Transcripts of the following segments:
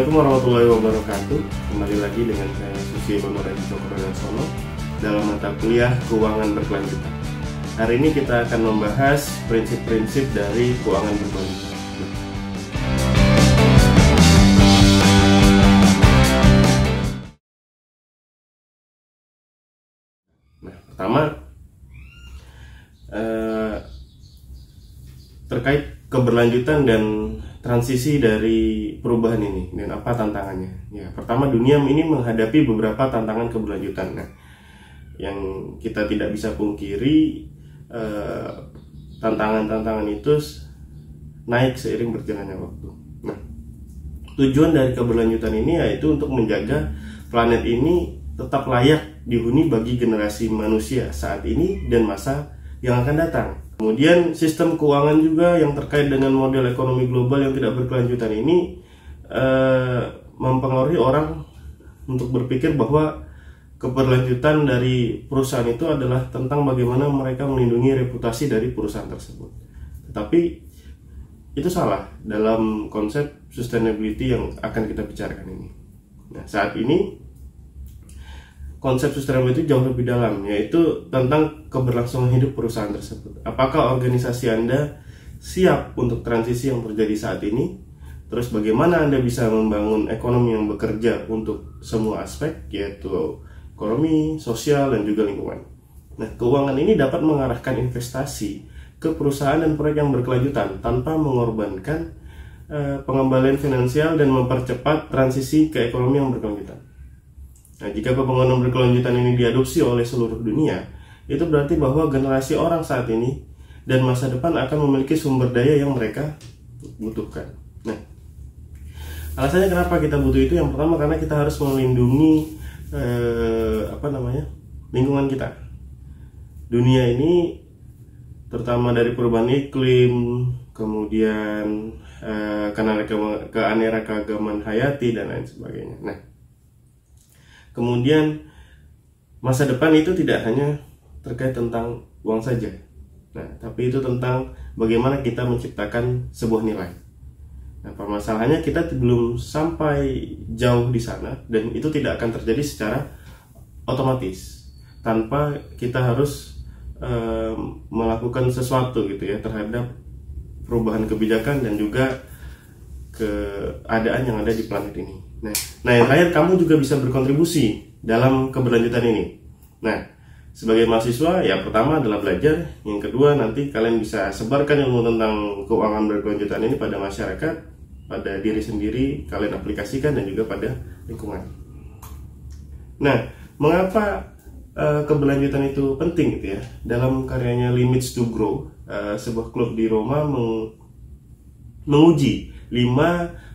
Assalamualaikum warahmatullahi wabarakatuh. Kembali lagi dengan saya Susilo Nurhadi Cokrodarsono dalam mata kuliah Keuangan Berkelanjutan. Hari ini kita akan membahas prinsip-prinsip dari keuangan berkelanjutan. Nah, pertama terkait keberlanjutan dan transisi dari perubahan ini dan apa tantangannya. Ya, pertama, dunia ini menghadapi beberapa tantangan keberlanjutan. Nah, yang kita tidak bisa pungkiri, tantangan-tantangan itu naik seiring berjalannya waktu. Nah, tujuan dari keberlanjutan ini yaitu untuk menjaga planet ini tetap layak dihuni bagi generasi manusia saat ini dan masa yang akan datang. Kemudian sistem keuangan juga yang terkait dengan model ekonomi global yang tidak berkelanjutan ini mempengaruhi orang untuk berpikir bahwa keberlanjutan dari perusahaan itu adalah tentang bagaimana mereka melindungi reputasi dari perusahaan tersebut. Tetapi itu salah dalam konsep sustainability yang akan kita bicarakan ini. Nah, saat ini konsep sustainability jauh lebih dalam, yaitu tentang keberlangsungan hidup perusahaan tersebut. Apakah organisasi Anda siap untuk transisi yang terjadi saat ini? Terus bagaimana Anda bisa membangun ekonomi yang bekerja untuk semua aspek, yaitu ekonomi, sosial, dan juga lingkungan. Nah, keuangan ini dapat mengarahkan investasi ke perusahaan dan proyek yang berkelanjutan tanpa mengorbankan pengembalian finansial dan mempercepat transisi ke ekonomi yang berkelanjutan. Nah, jika pembangunan berkelanjutan ini diadopsi oleh seluruh dunia, itu berarti bahwa generasi orang saat ini dan masa depan akan memiliki sumber daya yang mereka butuhkan. Nah, alasannya kenapa kita butuh itu? Yang pertama, karena kita harus melindungi lingkungan kita. Dunia ini terutama dari perubahan iklim, kemudian keanekaragaman hayati dan lain sebagainya. Nah, kemudian masa depan itu tidak hanya terkait tentang uang saja. Nah, tapi itu tentang bagaimana kita menciptakan sebuah nilai. Nah, permasalahannya kita belum sampai jauh di sana dan itu tidak akan terjadi secara otomatis tanpa kita harus melakukan sesuatu gitu ya terhadap perubahan kebijakan dan juga keadaan yang ada di planet ini. Nah, yang terakhir, kamu juga bisa berkontribusi dalam keberlanjutan ini. Nah, sebagai mahasiswa, ya pertama adalah belajar. Yang kedua, nanti kalian bisa sebarkan ilmu tentang keuangan berkelanjutan ini pada masyarakat, pada diri sendiri, kalian aplikasikan dan juga pada lingkungan. Nah, mengapa keberlanjutan itu penting gitu ya? Dalam karyanya Limits to Grow, sebuah klub di Roma menguji 5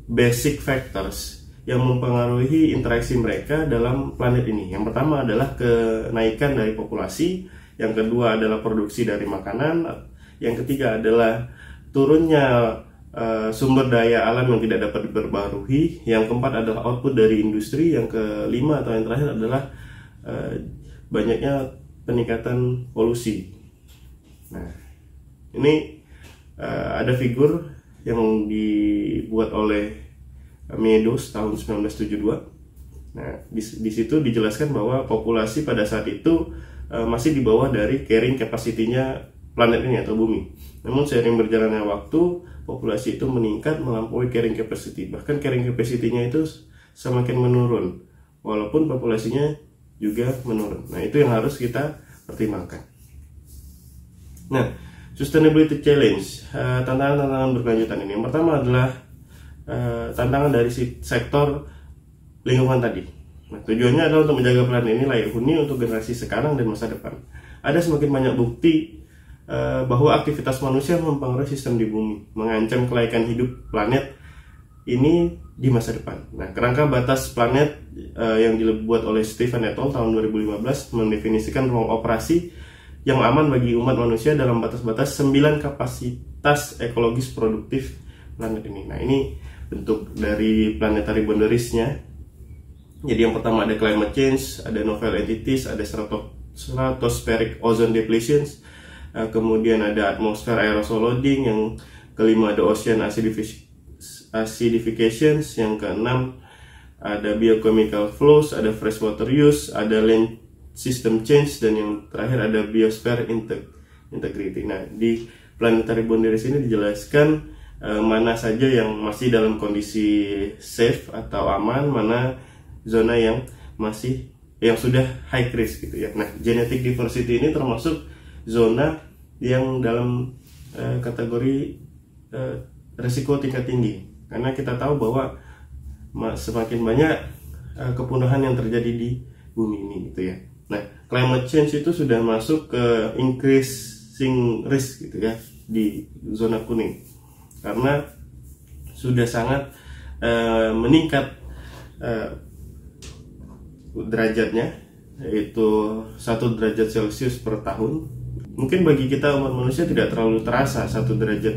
basic factors yang mempengaruhi interaksi mereka dalam planet ini. Yang pertama adalah kenaikan dari populasi, yang kedua adalah produksi dari makanan, yang ketiga adalah turunnya sumber daya alam yang tidak dapat diperbarui, yang keempat adalah output dari industri, yang kelima atau yang terakhir adalah banyaknya peningkatan polusi. Nah, ini ada figur yang dibuat oleh Meadows tahun 1972. Nah, di situ dijelaskan bahwa populasi pada saat itu masih di bawah dari carrying capacity-nya planet ini atau bumi. Namun seiring berjalannya waktu, populasi itu meningkat melampaui carrying capacity. Bahkan carrying capacity-nya itu semakin menurun, walaupun populasinya juga menurun. Nah, itu yang harus kita pertimbangkan. Nah, Sustainability Challenge, tantangan-tantangan berkelanjutan ini. Yang pertama adalah tantangan dari sektor lingkungan tadi. Nah, tujuannya adalah untuk menjaga planet ini layak huni untuk generasi sekarang dan masa depan. Ada semakin banyak bukti bahwa aktivitas manusia mempengaruhi sistem di bumi, mengancam kelayakan hidup planet ini di masa depan. Nah, kerangka batas planet yang dibuat oleh Stephen et al. Tahun 2015 mendefinisikan ruang operasi yang aman bagi umat manusia dalam batas-batas 9 kapasitas ekologis produktif planet ini. Nah, ini bentuk dari planetary boundariesnya. Jadi yang pertama ada climate change, ada novel entities, ada stratospheric ozone depletions, kemudian ada atmosfer aerosol loading, yang kelima ada ocean acidifications, yang keenam ada biochemical flows, ada freshwater use, ada land system change, dan yang terakhir ada biosphere integrity. Nah, di planetary boundaries ini dijelaskan mana saja yang masih dalam kondisi safe atau aman, mana zona yang sudah high risk gitu ya. Nah, genetic diversity ini termasuk zona yang dalam kategori risiko tingkat tinggi, karena kita tahu bahwa semakin banyak kepunahan yang terjadi di bumi ini gitu ya. Nah, climate change itu sudah masuk ke increasing risk gitu ya di zona kuning, karena sudah sangat meningkat derajatnya, yaitu 1 derajat Celcius per tahun. Mungkin bagi kita umat manusia tidak terlalu terasa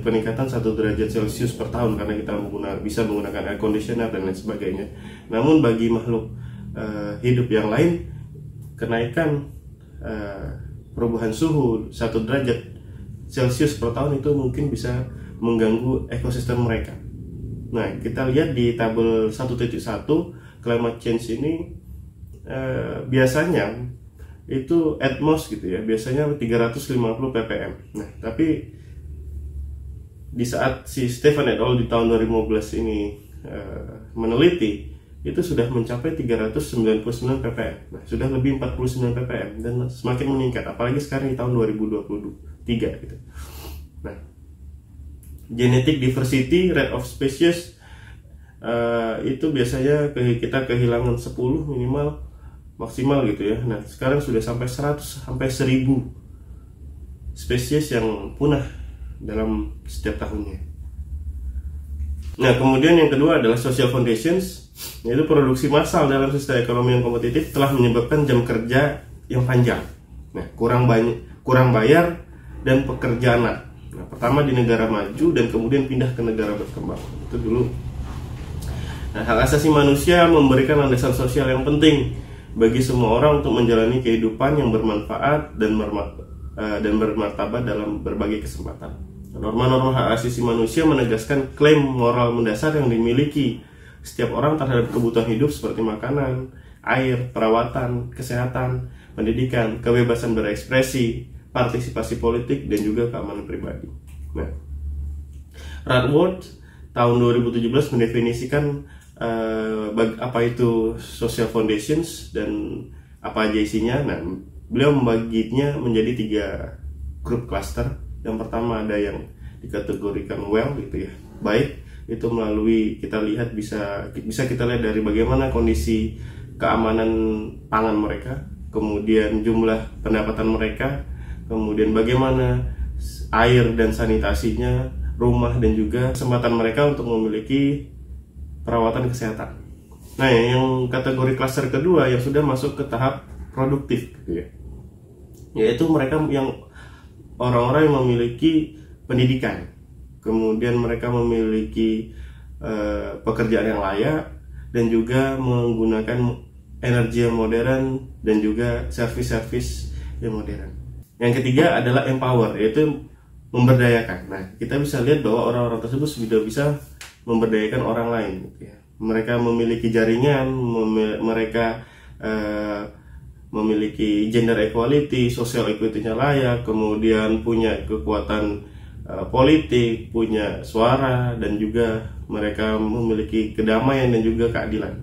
peningkatan 1 derajat Celcius per tahun, karena kita bisa menggunakan air conditioner dan lain sebagainya. Namun bagi makhluk hidup yang lain, kenaikan perubahan suhu 1 derajat Celcius per tahun itu mungkin bisa mengganggu ekosistem mereka. Nah, kita lihat di tabel 1.1, climate change ini biasanya itu at most gitu ya, biasanya 350 ppm. Nah, tapi di saat si Stephen et al. Di tahun 2015 ini meneliti, itu sudah mencapai 399 ppm. Nah, sudah lebih 49 ppm dan semakin meningkat, apalagi sekarang di tahun 2023 gitu. Nah, genetic diversity, rate of species itu biasanya kita kehilangan 10 minimal, maksimal gitu ya. Nah, sekarang sudah sampai 100 sampai 1000 spesies yang punah dalam setiap tahunnya. Nah, kemudian yang kedua adalah social foundations, yaitu produksi massal dalam sistem ekonomi yang kompetitif telah menyebabkan jam kerja yang panjang. Nah, kurang bayar dan pekerja anak. Nah, pertama di negara maju dan kemudian pindah ke negara berkembang. Itu dulu. Nah, hak asasi manusia memberikan landasan sosial yang penting bagi semua orang untuk menjalani kehidupan yang bermanfaat dan bermartabat dalam berbagai kesempatan. Norma-norma hak asasi manusia menegaskan klaim moral mendasar yang dimiliki setiap orang terhadap kebutuhan hidup seperti makanan, air, perawatan, kesehatan, pendidikan, kebebasan berekspresi, partisipasi politik, dan juga keamanan pribadi. Nah, Radford tahun 2017 mendefinisikan apa itu social foundations dan apa aja isinya. Nah, beliau membaginya menjadi 3 grup cluster. Yang pertama ada yang dikategorikan well gitu ya, baik. Itu melalui kita lihat bisa kita lihat dari bagaimana kondisi keamanan pangan mereka, kemudian jumlah pendapatan mereka, kemudian bagaimana air dan sanitasinya, rumah, dan juga kesempatan mereka untuk memiliki perawatan kesehatan. Nah, yang kategori klaster kedua yang sudah masuk ke tahap produktif gitu ya, yaitu mereka yang orang-orang yang memiliki pendidikan, kemudian mereka memiliki pekerjaan yang layak, dan juga menggunakan energi yang modern dan juga service-service yang modern. Yang ketiga adalah empower, yaitu memberdayakan. Nah, kita bisa lihat bahwa orang-orang tersebut sudah bisa memberdayakan orang lain gitu ya. Mereka memiliki jaringan, mereka memiliki gender equality, social equity-nya layak, kemudian punya kekuatan politik, punya suara, dan juga mereka memiliki kedamaian dan juga keadilan.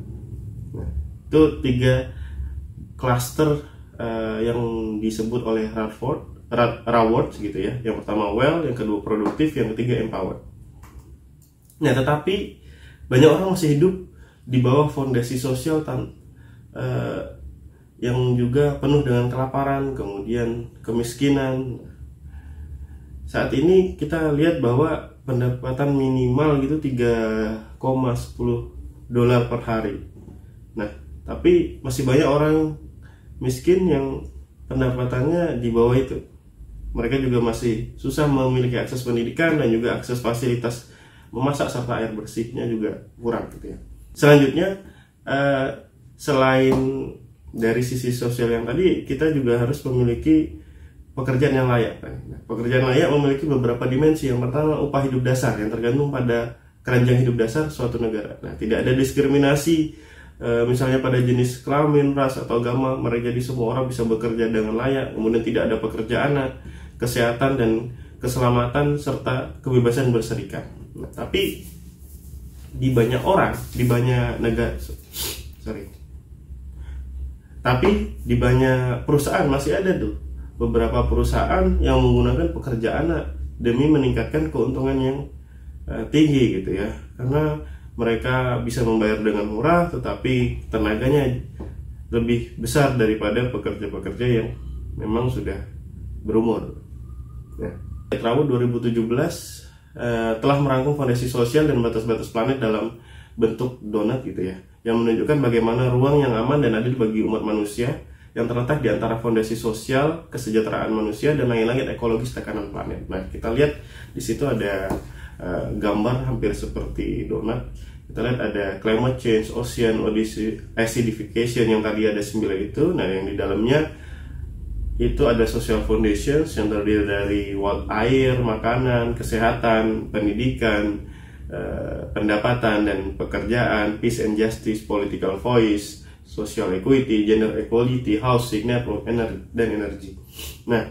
Nah, itu 3 klaster yang disebut oleh Radford gitu ya. Yang pertama well, yang kedua produktif, yang ketiga empower. Nah, tetapi banyak orang masih hidup di bawah fondasi sosial yang juga penuh dengan kelaparan, kemudian kemiskinan. Saat ini kita lihat bahwa pendapatan minimal gitu 3,10 dolar per hari. Nah, tapi masih banyak orang miskin yang pendapatannya di bawah itu. Mereka juga masih susah memiliki akses pendidikan dan juga akses fasilitas memasak serta air bersihnya juga kurang gitu ya. Selanjutnya, selain dari sisi sosial yang tadi, kita juga harus memiliki pekerjaan yang layak. Nah, pekerjaan layak memiliki beberapa dimensi. Yang pertama, upah hidup dasar yang tergantung pada keranjang hidup dasar suatu negara. Nah, tidak ada diskriminasi misalnya pada jenis kelamin, ras, atau agama. Mereka jadi semua orang bisa bekerja dengan layak, kemudian tidak ada pekerjaan, kesehatan dan keselamatan serta kebebasan berserikat. Nah, tapi di banyak orang, di banyak negara, tapi di banyak perusahaan masih ada tuh beberapa perusahaan yang menggunakan pekerja anak demi meningkatkan keuntungan yang tinggi gitu ya, karena mereka bisa membayar dengan murah tetapi tenaganya lebih besar daripada pekerja-pekerja yang memang sudah berumur. Ya. Tahun 2017 telah merangkum fondasi sosial dan batas-batas planet dalam bentuk donat gitu ya, yang menunjukkan bagaimana ruang yang aman dan adil bagi umat manusia yang terletak di antara fondasi sosial, kesejahteraan manusia, dan langit-langit ekologis tekanan planet. Nah, kita lihat di situ ada gambar hampir seperti donat. Kita lihat ada climate change, ocean acidification yang tadi ada 9 itu. Nah, yang di dalamnya itu ada social foundations yang terdiri dari air, makanan, kesehatan, pendidikan, pendapatan dan pekerjaan, peace and justice, political voice, social equity, gender equality, housing, network, dan energy. Nah,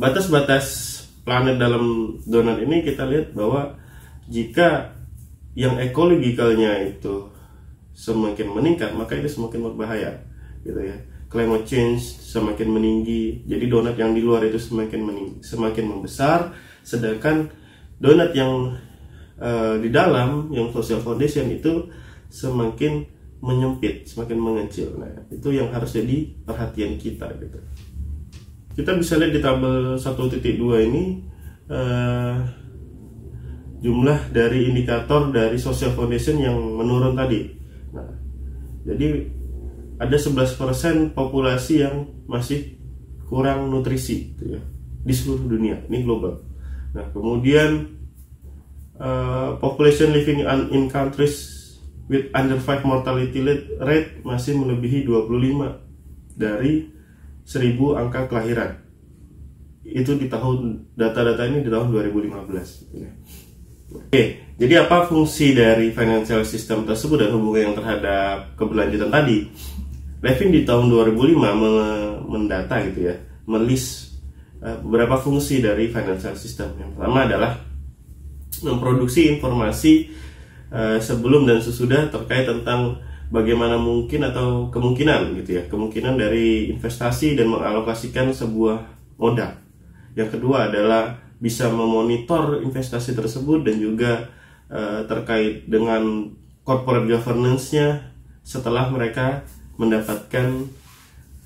batas-batas planet dalam donat ini kita lihat bahwa jika yang ekologikalnya itu semakin meningkat, maka itu semakin berbahaya gitu ya. Climate change semakin meninggi, jadi donat yang di luar itu semakin membesar, sedangkan donat yang di dalam yang social foundation itu semakin menyempit, semakin mengecil. Nah, itu yang harus jadi perhatian kita gitu. Kita bisa lihat di tabel 1.2 ini jumlah dari indikator dari social foundation yang menurun tadi. Nah, jadi ada 11% populasi yang masih kurang nutrisi gitu ya, di seluruh dunia, ini global. Nah, kemudian population living in countries with under 5 mortality rate masih melebihi 25 dari 1000 angka kelahiran. Itu di tahun, data-data ini di tahun 2015 ya. Oke, jadi apa fungsi dari financial system tersebut dan hubungan yang terhadap keberlanjutan tadi? Levin di tahun 2005 mendata gitu ya, melist beberapa fungsi dari financial system. Yang pertama adalah memproduksi informasi sebelum dan sesudah terkait tentang bagaimana mungkin atau kemungkinan gitu ya, kemungkinan dari investasi dan mengalokasikan sebuah modal. Yang kedua adalah bisa memonitor investasi tersebut dan juga terkait dengan corporate governance-nya setelah mereka mendapatkan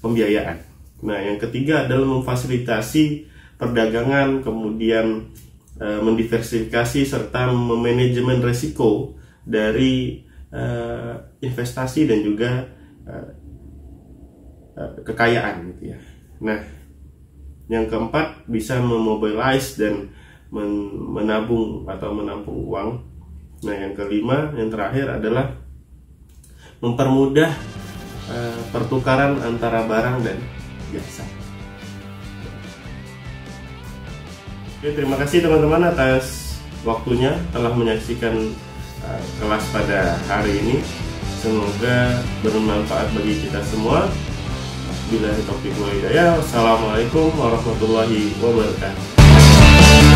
pembiayaan. Nah, yang ketiga adalah memfasilitasi perdagangan, kemudian mendiversifikasi serta memanajemen resiko dari investasi dan juga kekayaan gitu ya. Nah, yang keempat bisa memobilize dan menabung atau menampung uang. Nah, yang kelima, yang terakhir adalah mempermudah pertukaran antara barang dan jasa. Oke, terima kasih teman-teman atas waktunya telah menyaksikan kelas pada hari ini. Semoga bermanfaat bagi kita semua. Bila taufiq wal hidayah. Wassalamualaikum warahmatullahi wabarakatuh.